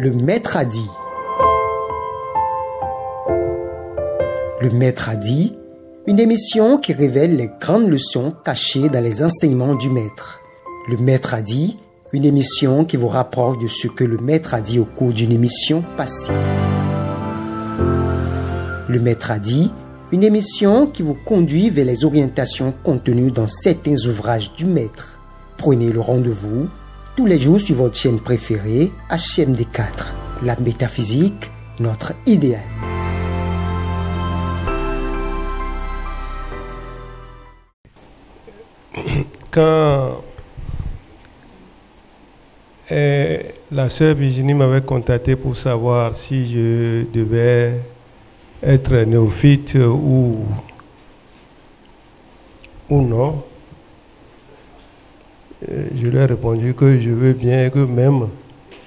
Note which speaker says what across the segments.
Speaker 1: Le maître a dit. Le maître a dit, une émission qui révèle les grandes leçons cachées dans les enseignements du maître. Le maître a dit, une émission qui vous rapproche de ce que le maître a dit au cours d'une émission passée. Le maître a dit, une émission qui vous conduit vers les orientations contenues dans certains ouvrages du maître. Prenez le rendez-vous tous les jours sur votre chaîne préférée, HMD4. La métaphysique, notre idéal.
Speaker 2: Quand la sœur Virginie m'avait contacté pour savoir si je devais être néophyte ou non, je lui ai répondu que je veux bien et que même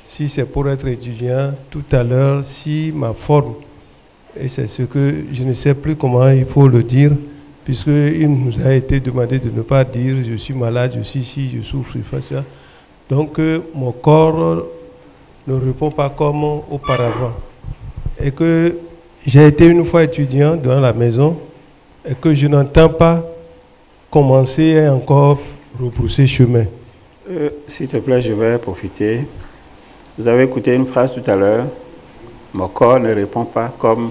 Speaker 2: si c'est pour être étudiant, tout à l'heure, si ma forme, et c'est ce que je ne sais plus comment il faut le dire, puisqu'il nous a été demandé de ne pas dire je suis malade, je suis ici, je souffre, je fais ça. Donc mon corps ne répond pas comme auparavant. Et que j'ai été une fois étudiant dans la maison et que je n'entends pas commencer et encore rebrousser chemin.
Speaker 3: S'il te plaît, je vais profiter. Vous avez écouté une phrase tout à l'heure. Mon corps ne répond pas comme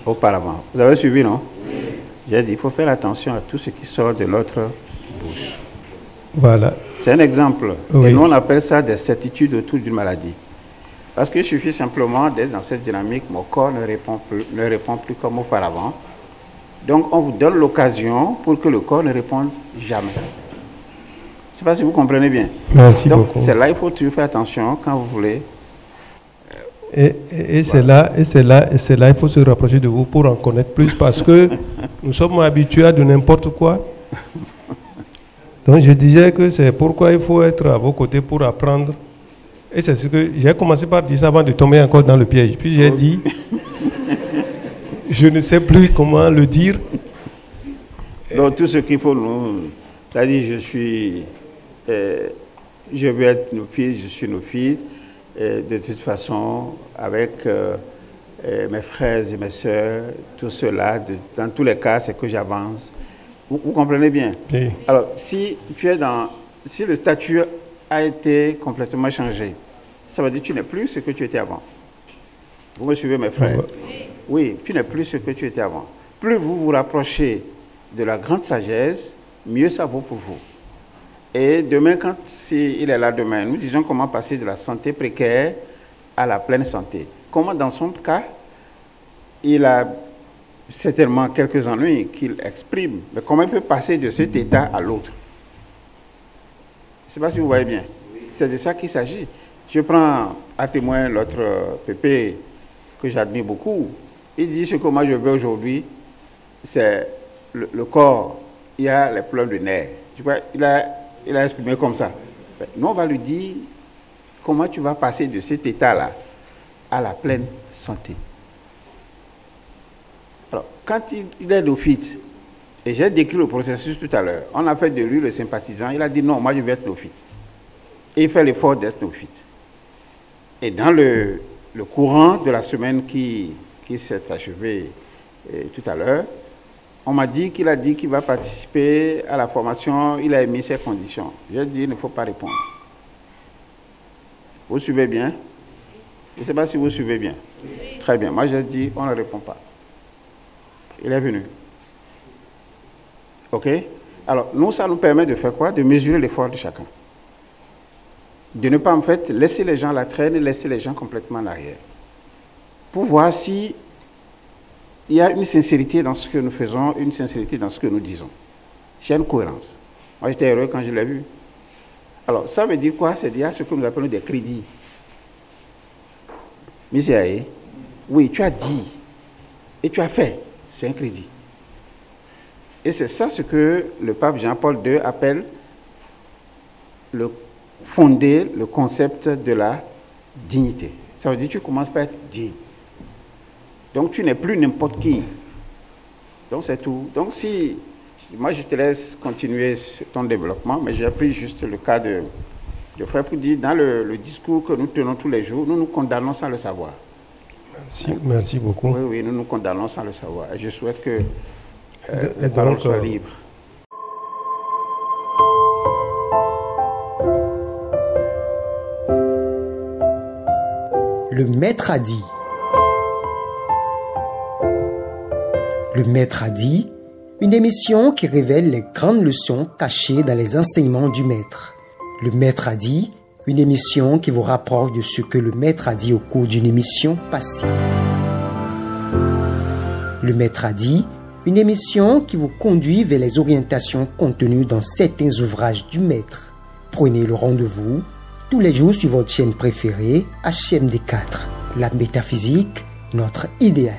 Speaker 3: auparavant. Vous avez suivi, non? Oui. J'ai dit, il faut faire attention à tout ce qui sort de notre bouche.
Speaker 2: Voilà.
Speaker 3: C'est un exemple.
Speaker 2: Oui.
Speaker 3: Et nous, on appelle ça des certitudes autour d'une maladie. Parce qu'il suffit simplement d'être dans cette dynamique, mon corps ne répond plus comme auparavant. Donc, on vous donne l'occasion pour que le corps ne réponde jamais. Je ne sais pas si vous comprenez bien.
Speaker 2: Merci
Speaker 3: donc,
Speaker 2: beaucoup.
Speaker 3: C'est là il faut toujours faire attention quand vous voulez.
Speaker 2: Et c'est là, il faut se rapprocher de vous pour en connaître plus parce que nous sommes habitués à de n'importe quoi. Donc je disais que c'est pourquoi il faut être à vos côtés pour apprendre. Et c'est ce que j'ai commencé par dire ça avant de tomber encore dans le piège. Puis j'ai dit, je ne sais plus comment le dire.
Speaker 3: Donc tout ce qu'il faut nous... C'est-à-dire je veux être néophyte, je suis néophyte. De toute façon, avec mes frères et mes sœurs, tout cela, dans tous les cas, c'est que j'avance. Vous comprenez bien?
Speaker 2: Oui.
Speaker 3: Alors, si le statut a été complètement changé, ça veut dire que tu n'es plus ce que tu étais avant. Vous me suivez, mes frères? Oui, tu n'es plus ce que tu étais avant. Plus vous vous rapprochez de la grande sagesse, mieux ça vaut pour vous. Et demain, quand il est là demain, nous disons comment passer de la santé précaire à la pleine santé. Comment, dans son cas, il a certainement quelques ennuis qu'il exprime, mais comment il peut passer de cet état à l'autre? Je ne sais pas si vous voyez bien. C'est de ça qu'il s'agit. Je prends à témoin l'autre pépé que j'admire beaucoup. Il dit ce que moi je veux aujourd'hui, c'est le corps. Il y a les problèmes de nerfs. Tu vois, il a exprimé comme ça. Nous, on va lui dire comment tu vas passer de cet état-là à la pleine santé. Alors, quand il est néophyte, et j'ai décrit le processus tout à l'heure, on a fait de lui le sympathisant, il a dit non, moi je vais être néophyte. Et il fait l'effort d'être néophyte. Et dans le courant de la semaine qui s'est achevée tout à l'heure, on m'a dit qu'il va participer à la formation, il a émis ses conditions. J'ai dit, il ne faut pas répondre. Vous suivez bien? Je ne sais pas si vous suivez bien. Oui. Très bien. Moi, j'ai dit, on ne répond pas. Il est venu. OK? Alors, nous, ça nous permet de faire quoi? De mesurer l'effort de chacun. De ne pas, en fait, laisser les gens à la traîne et laisser les gens complètement en arrière. Pour voir si il y a une sincérité dans ce que nous faisons, une sincérité dans ce que nous disons. S'il y a une cohérence. Moi, j'étais heureux quand je l'ai vu. Alors, ça veut dire quoi? C'est dire ce que nous appelons des crédits. Monsieur, oui, tu as dit et tu as fait. C'est un crédit. Et c'est ça ce que le pape Jean-Paul II appelle fonder le concept de la dignité. Ça veut dire que tu commences par être digne. Donc tu n'es plus n'importe qui. Donc c'est tout. Donc si, moi je te laisse continuer ton développement, mais j'ai pris juste le cas de Le frère pour dire, dans le discours que nous tenons tous les jours, nous nous condamnons sans le savoir.
Speaker 2: Merci beaucoup.
Speaker 3: Oui, oui, nous nous condamnons sans le savoir. Et je souhaite que les paroles soient libres.
Speaker 1: Le maître a dit. Le maître a dit, une émission qui révèle les grandes leçons cachées dans les enseignements du maître. Le maître a dit, une émission qui vous rapproche de ce que le maître a dit au cours d'une émission passée. Le maître a dit, une émission qui vous conduit vers les orientations contenues dans certains ouvrages du maître. Prenez le rendez-vous tous les jours sur votre chaîne préférée, HMD4. La métaphysique, notre idéal.